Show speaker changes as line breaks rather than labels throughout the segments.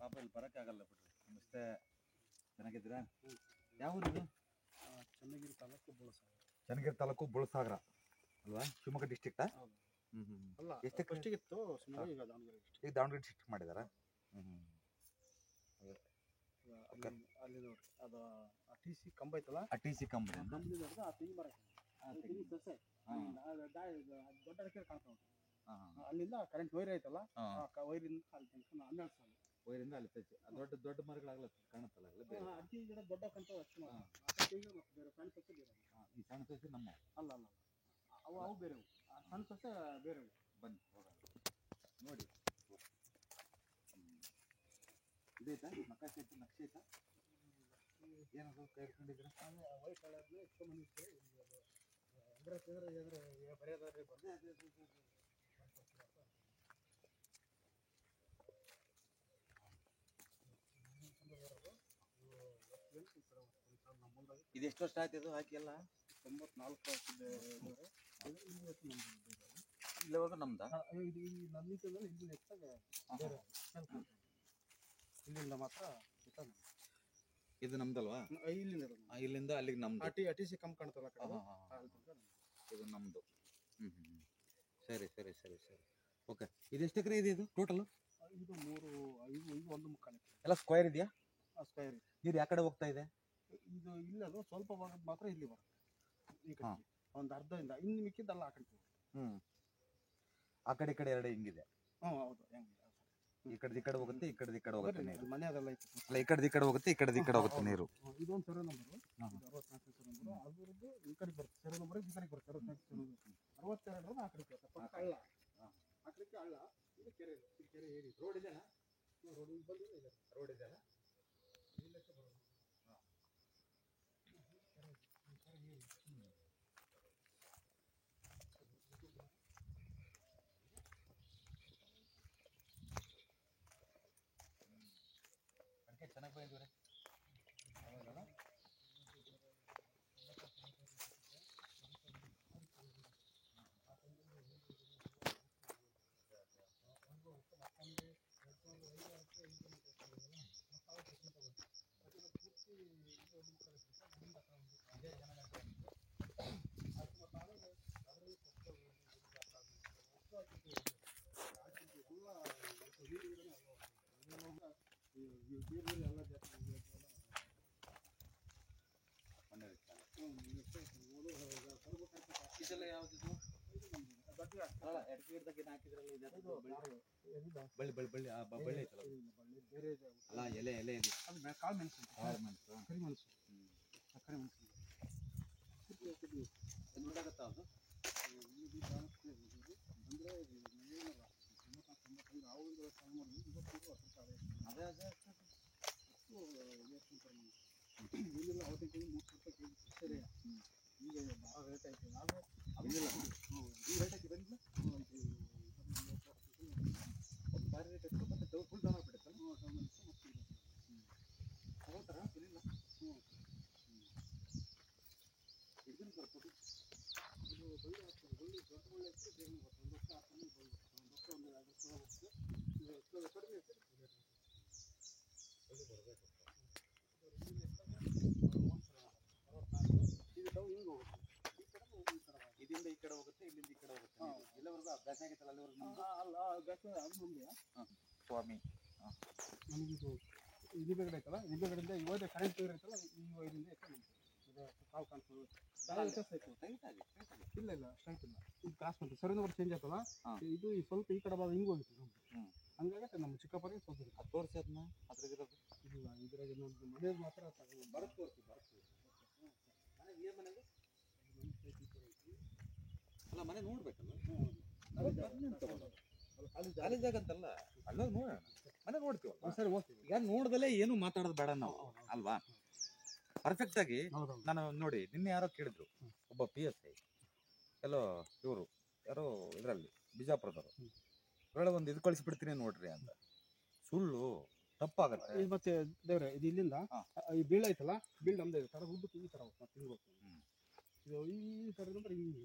ಪಾಪ ಇಲ್ಲಿ ಬರೋಕ್ಕಾಗಲ್ಲ ಬಿಡ್ರಿ. ನಮಸ್ತೆ, ಚೆನ್ನಾಗಿದ್ದೀರಾ? ಯಾವ ಊರಿದು?
ಚನ್ನಗಿರಿ ತಾಲೂಕು ಬುಳಸಾಗರ.
ಚನ್ನಗಿರಿ ತಾಲೂಕು ಬುಳಸಾಗರ ಅಲ್ವಾ? ಶಿವಮೊಗ್ಗ ಡಿಸ್ಟಿಕ್ಟಾ?
ಅಲ್ಲ,
ಎಷ್ಟು
ಫಸ್ಟಿಗೆ ಇತ್ತು ಶಿವಮೊಗ್ಗ, ಈಗ ದಾವಣಗೆರೆ ಡಿಸ್ಟ್ರಿಕ್ಟ್.
ಈಗ ದಾವಣಗೆರೆ ಡಿಸ್ಟಿಕ್ ಮಾಡಿದಾರಾ?
ಅಲ್ಲಿ ನೋಡಿ ಅದು ಟಿ ಸಿ ಕಂಬ ಐತಲ್ಲ,
ಆ ಟಿ ಸಿ ಕಂಬ
ಕಂಬನಿ ನೋಡಿದ್ರೆ ಆ ತೆಂಗಿ ಮರ ಸಸ್ಯ ದೊಡ್ಡ ಅಡಿಕೆ ಕಾಣ್ತಾ ಉಂಟು. ಅಲ್ಲಿಂದ ಕರೆಂಟ್ ವೈರ್ ಐತಲ್ಲ, ಆ ವೈರಿಂದ ಅಲ್ಲಿ ತನಕ 12 ಸಾಲು
ವೈರಿಂದ ಅಲ್ಲಿ ತಚ್ಚಿ ದೊಡ್ಡ ದೊಡ್ಡ ಮರಗಳಾಗಲ್ಲ ಕಾಣುತ್ತಲ್ಲ,
ಅಡಿಕೆ ಗಿಡ ದೊಡ್ಡ ಕಾಣ್ತಾವೆ ಅಷ್ಟು ಮಾತ್ರ. ಬೇರೆ ಸಣ್ಣ ಸಸ್ಯ ಬೇರೆ.
ಈ ಸಣ್ಣ ಸಸ್ಯ ನಮ್ಮ
ಅಲ್ಲ ಅಲ್ಲ ಅವು ಬೇರೆವು, ಸಣ್ಣ ಸಸ್ಯ ಬೇರೆವು.
ಬನ್ನಿ ಹೋಗೋಣ ನೋಡಿ. ಇದೈತಾ ನಕ್ಷೆ ಐತಾ? ನಕ್ಷೆ ಐತಾ? ಏನದು ಕೈ ಹಿಡ್ಕೊಂಡಿದ್ದೀರಾ?
ವೈಟ್ ಕಲರ್ನ ಇಟ್ಕೊಂಡ್ಬಂದಿದ್ದೆ. ಅಂದರೆ ಬರೆಯೋದಾದ್ರೆ ಬಂದು
ಇದು ಎಷ್ಟು ವರ್ಷ ಆಯ್ತು ಇದು ಹಾಕಿ ಎಲ್ಲ?
94 ಹಾಕಿದ್ದೆ.
ಇಲ್ಲವಾಗ ನಮ್ದಾ?
ಇದು ನಂದಿತದಲ್ಲಿ ಇಲ್ಲಿ ಹೆಚ್ಚಾಗಿ ಇಲ್ಲಿಂದ ಮಾತ್ರ
ಇದು ನಮ್ದಲ್ವಾ? ಇಲ್ಲಿಂದ ಅಲ್ಲಿಗೆ ನಮ್ದು.
ಟಿ ಸಿ ಕಂಪ್ ಕಾಣ್ತಲ್ಲ
ಇದು ನಮ್ದು. ಸರಿ ಸರಿ ಸರಿ ಸರಿ ಓಕೆ. ಇದು ಎಷ್ಟು ಎಕರೆ ಇದೆ ಇದು ಟೋಟಲ್?
ಇದು 1 ಮುಕ್ಕಾಲು
ಎಲ್ಲ ಸ್ಕ್ವೇರ್ ಇದೆಯಾ?
ಸ್ಕ್ವೇರ್.
ನೀರು ಯಾವ ಕಡೆ ಹೋಗ್ತಾ ಇದೆ?
ಇದು ಇಲ್ಲದು ಸ್ವಲ್ಪ ಭಾಗದ ಮಾತ್ರ ಇಲ್ಲಿ ಬರುತ್ತೆ. ಈ ಕಡೆ ಒಂದು ಅರ್ಧದಿಂದ ಇನ್ನು ಮಿಕ್ಕಿದ್ದಲ್ಲ ಆ ಕಡೆ.
ಆ ಕಡೆ ಈ ಕಡೆ ಎರಡು ಹಿಂಗಿದೆ.
ಹೌದು.
ಈ ಕಡೆ ಹೋಗುತ್ತೆ, ಈ ಕಡೆ ಹೋಗುತ್ತೆ ನೀರು.
ಮನೆ ಅದೆಲ್ಲ ಐತೆ
ಅಲ್ಲ, ಈ ಕಡೆ ಹೋಗುತ್ತೆ, ಈ ಕಡೆ ಹೋಗುತ್ತೆ ನೀರು.
ಇದೊಂದು ಸೆರೆ ನಂಬರು, 64 ಸೆರೆ ನಂಬರು. ಅದ್ರದ್ದು ಈ ಕಡೆ ಬರುತ್ತೆ ಸೆರೆ ನಂಬರ್, ಈ ಕಡೆ ಬರುತ್ತೆ 62 ಆ ಕಡೆ ಬರುತ್ತೆ. ಪಕ್ಕ ಹಳ್ಳ, ಆ ಕಡೆಗೆ ಹಳ್ಳ, ಇದು ಕೆರೆ. ಕೆರೆ ಏರಿ ರೋಡ್ ಇದೆಯಲ್ಲ, ರೋಡ್ ಬಂದಿದೆ.
ರೋಡ್ ಇದೆಯಲ್ಲ,
ಇಲ್ಲಕ್ಕೆ ಬರೋದು.
ಅದಕ್ಕೆ ಚೆನ್ನಾಗಿ ಬಂದಿದ್ದೀವಿ. ಹೌದಲ್ಲ? ಇದೆಲ್ಲ ಯಾವ್ದಿದು? ಬಳ್ಳಿ ಬಳ್ಳಿ ಬಳ್ಳಿ ಐತಲ್ಲ, ಅಲ್ಲ ಎಲೆ ಇದೆ.
ಕಾಳು ಮೆಣಸು, ಕರಿ ಮೆಣಸು, ಕರಿ ಮೆಣಸು
ನೋಡಾಗತ್ತಾ ಅದು?
ಏನಿಲ್ಲ, ಅವತ್ತಿನ 3 ರೂಪಾಯಿ ಸರಿ. ಈಗ ಭಾಳ ರೇಟ್ ಐತೆ. ಆದರೆ ಅದಿಲ್ಲ, ಈ ರೇಟ್ ಐತೆ ಬಂದಿಲ್ಲ.
ಭಾರಿ ರೇಟ್ ಐತೆ, ಮತ್ತೆ ಫುಲ್ ಡೌನ್ ಆಗ್ಬಿಡುತ್ತಲ್ಲ.
ತಗೋತಾರ ಸರಿಯಿಲ್ಲ.
ಇದನ್ನು ಬರ್ಬೋದು.
ಇದು ಬಳ್ಳಿ ಆಗ್ತದೆ, ಬಳ್ಳಿ ದೊಡ್ಡ ಬಳ್ಳಿ ಆಗ್ತದೆ. ಬೇಗ ಒಂದು ವರ್ಷ ಆಗ್ತಾನೆ ಬಳ್ಳಿ, ಒಂದು ವರ್ಷ 1 2 ವರ್ಷ ಹೋಗುತ್ತೆ. ಇದು ಕಡಿಮೆ ಐತೆ, ಬಳ್ಳಿ ಬರಬೇಕು. ಇದು ಡೌನ್ ಹಿಂಗೆ ಹೋಗುತ್ತೆ, ಈ ಕಡೆ
ಇದರಿಂದ ಈ ಕಡೆ ಹೋಗುತ್ತೆ, ಇಲ್ಲಿಂದ ಈ ಕಡೆ ಹೋಗುತ್ತೆ. ಇಲ್ಲಿವರೆಗೂ ಅಭ್ಯಾಸ ಆಗೈತಲ್ಲ, ಅಲ್ಲಿವರೆಗೂ
ಅಲ್ಲ ಅಭ್ಯಾಸ ಅದು ನಮಗೆ.
ಸ್ವಾಮಿ
ನಮಗಿದು ಇಲ್ಲಿ ಬೇಗಡೆ ಐತಲ್ಲ, ಇಲ್ಲಿ ಬೇಗಡೆಯಿಂದ ಇವಾಗ ಕರೆಂಟ್ ವೈರ್ ಐತಲ್ಲ, ಈ ವೈರಿಂದ ಐತೆ ನಮಗೆ. ಇದು ಕಾವು ಕಾಣ್ತದೆ, ಇಲ್ಲ ಇಲ್ಲ ಸ್ಟ್ರೈಟ್ ಇಲ್ಲ. ಇದು ಕ್ರಾಸ್ ಮಾಡ್ತೀವಿ, ಸರಿ ನಂಬರ್ ಚೇಂಜ್ ಆಯ್ತಲ್ಲ, ಇದು ಸ್ವಲ್ಪ ಈ ಕಡೆ ಭಾಗ ಹಿಂಗೆ ಹೋಗಿತ್ತು ನಮ್ಗೆ. ಹಂಗಾಗಿ ನಮ್ಮ ಚಿಕ್ಕಪ್ಪರಿಗೆ ಸ್ವಲ್ಪ
ತೋರಿಸಿ ಅದನ್ನ ಅದ್ರಾಗಿರೋದು.
ಇಲ್ಲ, ಇದ್ರಾಗ ನಮ್ಮದು ಮನೇಲಿ ಮಾತ್ರ
ಬರುತ್ತೆ. ತೋರಿಸಿ ಮನೆಗೆ ಏನು ಮನೆಗೆ? ಅಲ್ಲ, ಮನೆ ನೋಡ್ಬೇಕಲ್ಲ. ಖಾಲಿ ಜಾಗ ಅಂತಲ್ಲ, ಅಲ್ಲೋಗಿ ನೋಡೋಣ. ಮನೆ ನೋಡ್ತೀವಿ.
ಸರಿ ಹೋಗ್ತೀವಿ.
ಈಗ ನೋಡ್ದಲ್ಲೇ ಏನು ಮಾತಾಡೋದು ಬೇಡ ನಾವು, ಅಲ್ವಾ? ಪರ್ಫೆಕ್ಟ್ ಆಗಿ ನಾನು ನೋಡಿ, ನಿನ್ನೆ ಯಾರೋ ಕೇಳಿದ್ರು, ಒಬ್ಬ PSI ಎಲ್ಲೋ ಇವರು ಯಾರೋ ಇದರಲ್ಲಿ ಬಿಜಾಪುರದವರು, ಒಳ್ಳೆ ಒಂದು ಇದು ಕಳಿಸ್ಬಿಡ್ತೀನಿ ನೋಡ್ರಿ ಅಂತ. ಸುಳ್ಳು, ತಪ್ಪಾಗತ್ತೆ.
ಮತ್ತೆ ದೇವ್ರೆ, ಇದು ಇಲ್ಲಿಂದ ಈ ಬೀಳ ಐತಲ್ಲ, ಬೀಳ್ ನಮ್ದೇ ತರ ಉದ್ದಕ್ಕೆ ಈ ತರ ಮತ್ತೆ ಹಿಂಗೆ ಹೋಗ್ತೀವಿ. ಇದು ಈ ತರ ಅಂದ್ರೆ ಹಿಂಗೆ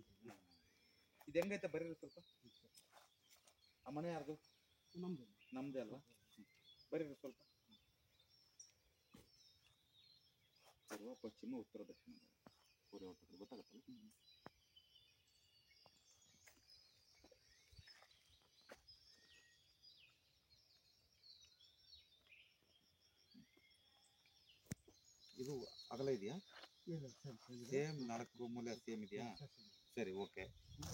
ಇದು ಹೆಂಗೈತೆ ಬರೀರಿ ಸ್ವಲ್ಪ. ಆ ಮನೆ ಯಾರ್ದು?
ನಮ್ದು.
ನಮ್ದೇ ಅಲ್ವಾ? ಬರೀರಿ ಸ್ವಲ್ಪ. ಪಶ್ಚಿಮ ಉತ್ತರ ದಕ್ಷಿಣ ಪೂರ್ವ ಉತ್ತರ ಗೊತ್ತಾಗತ್ತಲ್ಲ. ಇದು ಅಗಲ ಇದೆಯಾ? ಸೇಮ್ 4 ಮೂಲೆ ಸೇಮ್ ಇದೆಯಾ? ಸರಿ, ಓಕೆ.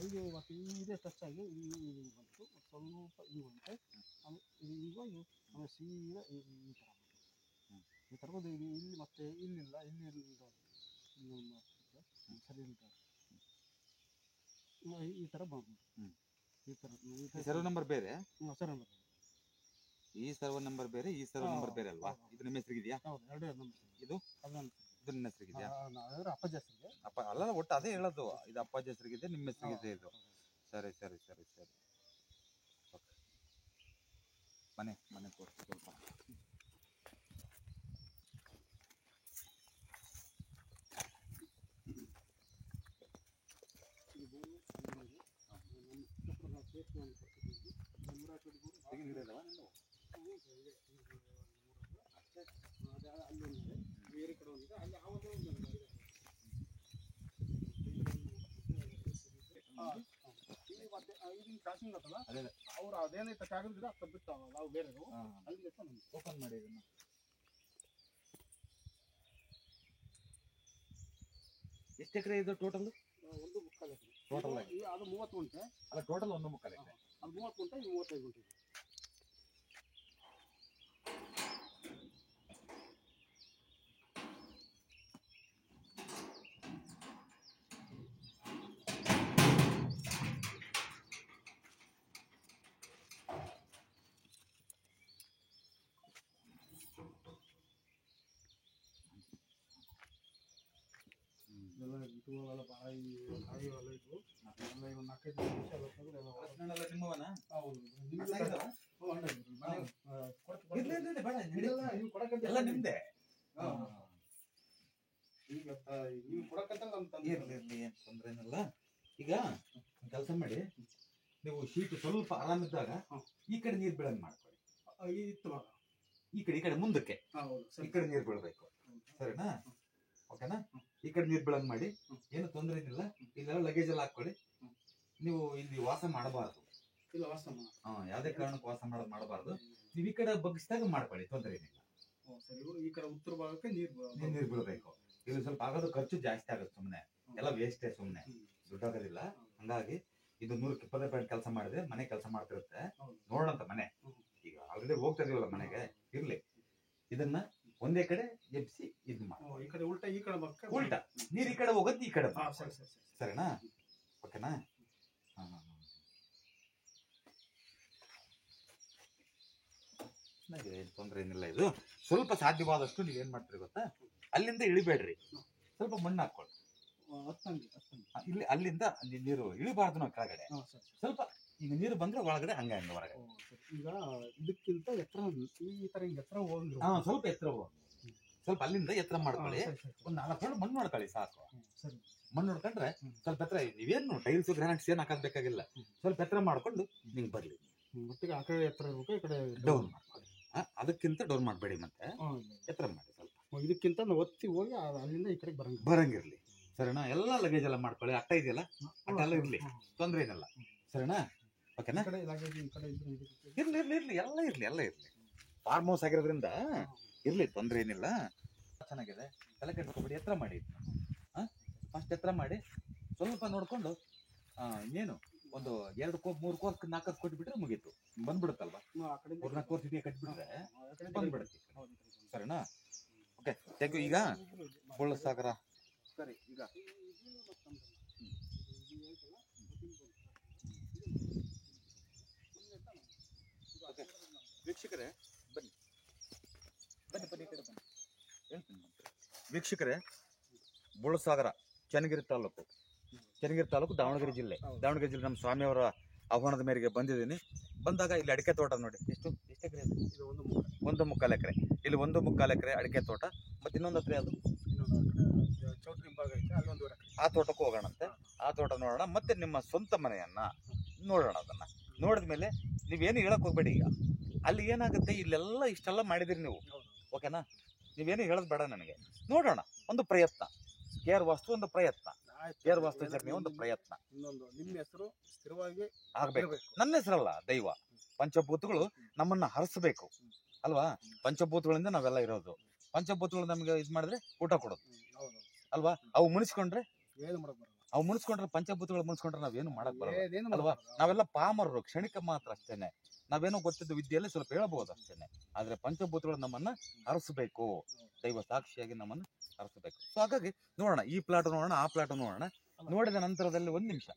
ಇದು ಮತ್ತೆ ಇದೇ ಟಚ್ ಆಗಿ ಇಲ್ಲಿ ಬಂತು, ಸ್ವಲ್ಪ ಇದು ಬಂತೆ, ಈಗ ಆಮೇಲೆ ಸೀದಾ ಈ ಥರ ಬಂದು ಇಲ್ಲಿ ಮತ್ತೆ ಇಲ್ಲಿಲ್ಲ, ಇಲ್ಲಿ ಸರಿ ಉಂಟು ಈ ಥರ ಬಂದು ಈ ಥರ
ಸರ್ವ್ ನಂಬರ್ ಬೇರೆ,
ಸರ್ ನಂಬರ್
ಈ ಸರ್ವ್ ನಂಬರ್ ಬೇರೆ, ಈ ಸರ್ವ್ ನಂಬರ್ ಬೇರೆ ಅಲ್ವಾ? ಇದು ನಿಮ್ಮ ಹೆಸರಿಗಿದೆಯಾ?
ಹೌದು, ಎರಡೇ ನಂಬರ್.
ಇದು ಇದು ನಿಮ್ಮ ಹೆಸರಿಗಿದೆಯಾ?
ಅಪ್ಪಾಜಿ ಹೆಸರಿಗೆ.
ಅಪ್ಪ ಅಲ್ಲ, ಒಟ್ಟು ಅದೇ ಹೇಳೋದು, ಇದು ಅಪ್ಪಾಜಿ ಹೆಸರಿಗಿದೆ, ನಿಮ್ಮ ಹೆಸರಿಗಿದೆ ಇದು. ಸರಿ ಸರಿ ಸರಿ ಸರಿ, ಓಕೆ. ಮನೆ ತೋರಿಸಿ ಸ್ವಲ್ಪ.
ಬೇರೆ ಕಡೆ ಒಂದಿದೆ, ಅಲ್ಲಿ ಆವಾಗ ಇಲ್ಲಿ ಮತ್ತೆ ಇದನ್ನ ಕ್ರಾಸಿಂಗ್ ಆತಲ್ಲ, ಅವ್ರು ಅದೇನೈತೆ ಕಾಗದಿದೆ ಅತ್ತ ಬಿಟ್ಟು ನಾವು ಬೇರೆ ಅಲ್ಲಿ
ಓಪನ್ ಮಾಡಿ ಇದನ್ನು. ಎಷ್ಟು ಎಕರೆ ಇದು ಟೋಟಲ್?
1.25 ಎಕರೆ
ಟೋಟಲ್ ಆಗಿ.
ಅದು 30 ಗುಂಟೆ
ಅಲ್ಲ, ಟೋಟಲ್ 1.25 ಎಕರೆ.
ಅದು 30 ಗುಂಟೆ, ಇದು 35 ಗುಂಟೆ. ಇವೆಲ್ಲ ಭಾಳ ಕಾಯಿ ಎಲ್ಲ ಇದ್ವು, ಎಲ್ಲ ಇವು 4-5 ನಿಮಿಷ ಎಲ್ಲ ತೆಗೆದು ಎಲ್ಲ
ನಿಮ್ಮವನ?
ಹೌದು,
ಎಲ್ಲ ನಿಮ್ದೆ.
ಈಗ ನೀವು ಕೊಡಕಂತ
ಇರ್ಲಿ ಏನ್ ತೊಂದ್ರೆ ಏನಿಲ್ಲ. ಈಗ ಕೆಲಸ ಮಾಡಿ, ನೀವು ಶೀಟ್ ಸ್ವಲ್ಪ ಆರಾಮಿದ್ದಾಗ ಈ ಕಡೆ ನೀರ್ ಬೀಳಂಗ್ ಮಾಡ್ಕೊಳ್ಳಿ. ಈ ಕಡೆ ಮುಂದಕ್ಕೆ ಈ ಕಡೆ ನೀರ್ ಬೀಳ್ಬೇಕು, ಸರಿನಾ? ಓಕೆನಾ? ಈ ಕಡೆ ನೀರ್ ಬೀಳಂಗ್ ಮಾಡಿ, ಏನು ತೊಂದ್ರೆ ಏನಿಲ್ಲ. ಇಲ್ಲೆಲ್ಲ ಲಗೇಜ್ ಎಲ್ಲ ಹಾಕೊಳ್ಳಿ. ನೀವು ಇಲ್ಲಿ ವಾಸ ಮಾಡಬಾರ್ದು, ಯಾವ್ದೇ ಕಾರಣಕ್ಕೂ ವಾಸ ಮಾಡಬಾರ್ದು. ನೀವು ಈ ಕಡೆ ಬಗ್ಗಿಸಿದಾಗ ಮಾಡ್ಕೊಳ್ಳಿ, ತೊಂದರೆ ಏನಿಲ್ಲ.
ಈ ಕಡೆ ಉತ್ತರ ಭಾಗಕ್ಕೆ
ನೀರ್ ಬೀಳ್ಬೇಕು. ಇಲ್ಲಿ ಸ್ವಲ್ಪ ಆಗೋದು ಖರ್ಚು ಜಾಸ್ತಿ ಆಗುತ್ತೆ, ಸುಮ್ನೆ ಎಲ್ಲ ವೇಸ್ಟೇ, ಸುಮ್ನೆ ದುಡ್ಡಾಗೋದಿಲ್ಲ. ಹಂಗಾಗಿ ಇದು 120 ಕೆಲಸ ಮಾಡಿದ್ರೆ ಮನೆ ಕೆಲಸ ಮಾಡ್ತಿರುತ್ತೆ. ನೋಡಂತ ಮನೆ ಈಗ ಆಲ್ರೆಡಿ ಹೋಗ್ತಾ ಇದೀವಲ್ಲ ಮನೆಗೆ, ಇರ್ಲಿ. ಇದನ್ನ ಒಂದೇ ಕಡೆ ಎಬ್ಸಿ ಇದ್ ಮಾಡಿ,
ಈ ಕಡೆ ಉಲ್ಟಾ, ಈ ಕಡೆ
ಉಲ್ಟಾ ನೀರ್ ಈ ಕಡೆ ಹೋಗುತ್ತೆ, ಈ ಕಡೆ ಸರಿನಾ? ಓಕೆನಾ? ಏನ್ ತೊಂದ್ರೆ ಏನಿಲ್ಲ. ಇದು ಸ್ವಲ್ಪ ಸಾಧ್ಯವಾದಷ್ಟು ನೀವೇನ್ ಮಾಡ್ತೀರಿ ಗೊತ್ತಾ, ಅಲ್ಲಿಂದ ಇಳಿಬೇಡ್ರಿ, ಸ್ವಲ್ಪ ಮಣ್ಣು ಹಾಕೊಳ್ಳಿ. ಇಲ್ಲಿ ಅಲ್ಲಿಂದ ನೀರು ಇಳಿಬಾರ್ದು ನಾವು ಕೆಳಗಡೆ. ಸ್ವಲ್ಪ ಈಗ ನೀರು ಬಂದ್ರೆ ಒಳಗಡೆ, ಹಂಗ ಹೊರಗಡೆ.
ಈಗ ಇದಕ್ಕಿಂತ ಎತ್ತರ, ಈ ತರ ಎತ್ತರ ಹೋಗಿ
ಸ್ವಲ್ಪ ಎತ್ತರ ಹೋಗಿ, ಸ್ವಲ್ಪ ಅಲ್ಲಿಂದ ಎತ್ತರ ಮಾಡ್ಕೊಳ್ಳಿ. ಒಂದ್ 4 ರೌಂಡ್ ಮಣ್ಣು ಮಾಡ್ಕೊಳ್ಳಿ, ಸಾಕು. ಮಣ್ಣು ನೋಡ್ಕೊಂಡ್ರೆ ಸ್ವಲ್ಪ ಎತ್ತರ. ನೀವೇನು ಟೈಲ್ಸ್ ಗ್ರಾನೈಟ್ಸ್ ಏನ್ ಹಾಕೋದ್ ಬೇಕಾಗಿಲ್ಲ, ಸ್ವಲ್ಪ ಎತ್ತರ ಮಾಡ್ಕೊಂಡು ನಿಂಗೆ ಬರ್ಲಿ.
ಒಟ್ಟಿಗೆ ಆ ಕಡೆ ಎತ್ತರ ಇರ್ಬೇಕು, ಈ ಕಡೆ
ಡೌನ್ ಮಾಡ್ಕೊಳ್ಳಿ. ಅದಕ್ಕಿಂತ ಡೌನ್ ಮಾಡಬೇಡಿ, ಮತ್ತೆ ಎತ್ತರ ಮಾಡಿ ಸ್ವಲ್ಪ.
ಇದಕ್ಕಿಂತ ಒತ್ತಿ ಹೋಗಿ ಅಲ್ಲಿಂದ ಈ ಕಡೆ
ಬರಂಗಿರ್ಲಿ, ಸರಿನಾ? ಎಲ್ಲ ಲಗೇಜ್ ಎಲ್ಲ ಮಾಡ್ಕೊಳ್ಳಿ. ಅಟ್ಟ ಇದೆಯಲ್ಲ, ಅಟ್ಟ ಎಲ್ಲ ಇರ್ಲಿ, ತೊಂದ್ರೆ ಏನಿಲ್ಲ, ಸರಿನಾ? ಓಕೆನಾ? ಇರ್ಲಿ ಇರ್ಲಿ ಇರ್ಲಿ, ಎಲ್ಲ ಇರ್ಲಿ. ಫಾರ್ಮ್ ಹೌಸ್ ಆಗಿರೋದ್ರಿಂದ ಇರ್ಲಿ, ತೊಂದ್ರೆ ಏನಿಲ್ಲ. ಚೆನ್ನಾಗಿದೆ, ತಲೆ ಕೆಡ್ಸ್ಕೊಬೇಡಿ. ಎತ್ತರ ಮಾಡಿ, ಫಸ್ಟ್ ಎತ್ತರ ಮಾಡಿ, ಸ್ವಲ್ಪ ನೋಡ್ಕೊಂಡು ಇನ್ನೇನು ಒಂದು 2 ಕೋರ್ಸ್ 3 ಕೋರ್ಸ್ 4 ಕೋರ್ಸ್ ಕೊಟ್ಬಿಟ್ರೆ ಮುಗೀತು, ಬಂದ್ಬಿಡುತ್ತಲ್ವಾ? 4 ಕೋರ್ಸ್ ಇದೆಯಾ ಕಟ್ಬಿಟ್ರೆ ಬಂದ್ಬಿಡುತ್ತೆ, ಸರಿನಾ? Okay, thank you. ಈಗ ಬುಳ್ಳಸಾಗರ
ಸರಿ. ಈಗ
ವೀಕ್ಷಕರೇ, ಬನ್ನಿ ಬನ್ನಿ ಬನ್ನಿ, ಈ ಕಡೆ ಬನ್ನಿ, ಹೇಳ್ತೀನಿ. ವೀಕ್ಷಕರೇ, ಬುಳ್ಳಸಾಗರ, ಚನ್ನಗಿರಿ ತಾಲೂಕು, ದಾವಣಗೆರೆ ಜಿಲ್ಲೆ ನಮ್ಮ ಸ್ವಾಮಿಯವರ ಆಹ್ವಾನದ ಮೇರೆಗೆ ಬಂದಿದ್ದೀನಿ. ಬಂದಾಗ ಇಲ್ಲಿ ಅಡಿಕೆ ತೋಟ ನೋಡಿ, ಎಷ್ಟು ಎಕರೆ?
ಇದು
1.25 ಎಕರೆ. ಇಲ್ಲಿ 1.25 ಎಕರೆ ಅಡಿಕೆ ತೋಟ. ಮತ್ತೆ ಇನ್ನೊಂದು ಹತ್ರ ಅದು
ಚೌಟ್ರಿ ಭಾಗ ಐತೆ, ಅಲ್ಲಿ 1.5 ಎಕರೆ.
ಆ ತೋಟಕ್ಕೂ ಹೋಗೋಣಂತೆ. ಆ ತೋಟ ನೋಡೋಣ, ಮತ್ತೆ ನಿಮ್ಮ ಸ್ವಂತ ಮನೆಯನ್ನ ನೋಡೋಣ. ಅದನ್ನ ನೋಡಿದ್ಮೇಲೆ ನೀವೇನು ಹೇಳಕ್ ಹೋಗ್ಬೇಡಿ. ಈಗ ಅಲ್ಲಿ ಏನಾಗುತ್ತೆ, ಇಲ್ಲೆಲ್ಲ ಇಷ್ಟೆಲ್ಲ ಮಾಡಿದಿರಿ ನೀವು, ಓಕೆನಾ? ನೀವೇನು ಹೇಳೋದು ಬೇಡ ನನಗೆ, ನೋಡೋಣ. ಒಂದು ಪ್ರಯತ್ನ. ಕೇರ್ ವಾಸ್ತು ಒಂದು ಪ್ರಯತ್ನ,
ಆಯ್ತು.
ಕೇರ್ ವಾಸ್ತು ಜರ್ನಿ ಒಂದು ಪ್ರಯತ್ನ
ಇನ್ನೊಂದು ನಿಮ್ಮ ಹೆಸರು ಸ್ಥಿರವಾಗಿ
ಆಗ್ಬೇಕು.
ಇರ್ಬೇಕು.
ನನ್ನ ಹೆಸರಲ್ಲ, ದೈವ, ಪಂಚಭೂತಗಳು ನಮ್ಮನ್ನ ಹರಿಸಬೇಕು ಅಲ್ವಾ? ಪಂಚಭೂತಗಳಿಂದ ನಾವೆಲ್ಲ ಇರೋದು. ಪಂಚಭೂತಗಳು ನಮ್ಗೆ ಇದ್ ಮಾಡಿದ್ರೆ ಊಟ ಕೊಡೋದು
ಹೌದು.
ಅಲ್ವಾ? ಅವು ಮುನಿಸ್ಕೊಂಡ್ರೆ
ಏನು ಮಾಡಕ್ ಬರಲ್ಲ.
ಅವು ಮುನಿಸ್ಕೊಂಡ್ರೆ ಪಂಚಭೂತಗಳು ಮುನಿಸ್ಕೊಂಡ್ರೆ ನಾವೇನು ಮಾಡಕ್ ಬರಲ್ಲ
ಏನೇನು
ಅಲ್ವಾ?
ಮಾಡಕ್ ಬರಲ್ಲ.
ನಾವೆಲ್ಲ ಪಾಮರರು, ಕ್ಷಣಿಕ ಮಾತ್ರ ಅಷ್ಟೇನೆ. ನಾವೇನೋ ಗೊತ್ತಿದ್ದು ವಿದ್ಯೆಯಲ್ಲಿ ಸ್ವಲ್ಪ ಹೇಳ್ಬೋದು ಅಷ್ಟೇನೆ. ಆದ್ರೆ ಪಂಚಭೂತಗಳು ನಮ್ಮನ್ನ ಹರಿಸಬೇಕು, ದೈವ ಸಾಕ್ಷಿಯಾಗಿ ನಮ್ಮನ್ನ ಹರಿಸಬೇಕು. ಸೊ ಹಾಗಾಗಿ ನೋಡೋಣ, ಈ ಪ್ಲಾಟ್ ನೋಡೋಣ, ಆ ಪ್ಲಾಟ್ ನೋಡೋಣ. ನೋಡಿದ ನಂತರದಲ್ಲಿ ಒಂದ್ ನಿಮಿಷ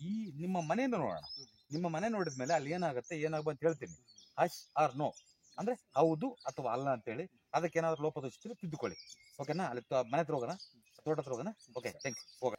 ಈ ನಿಮ್ಮ ಮನೆಯನ್ನು ನೋಡೋಣ. ನಿಮ್ಮ ಮನೆ ನೋಡಿದ್ಮೇಲೆ ಅಲ್ಲಿ ಏನಾಗುತ್ತೆ ಏನಾಗಬಹುದು ಅಂತ ಹೇಳ್ತೀನಿ. ಹಶ್ ಆರ್ ನೋ ಅಂದ್ರೆ ಹೌದು ಅಥವಾ ಅಲ್ಲ ಅಂತೇಳಿ. ಅದಕ್ಕೆ ಏನಾದ್ರು ಲೋಪದೋಷಿದ್ರೆ ತಿದ್ದುಕೊಳ್ಳಿ. ಓಕೆನಾ? ಅಲ್ಲಿ ಮನೆ ಹತ್ರ ಹೋಗೋಣ, ತೋಟ ಹತ್ರ ಹೋಗೋಣ. Okay, thanks. ಹೋಗೋಣ.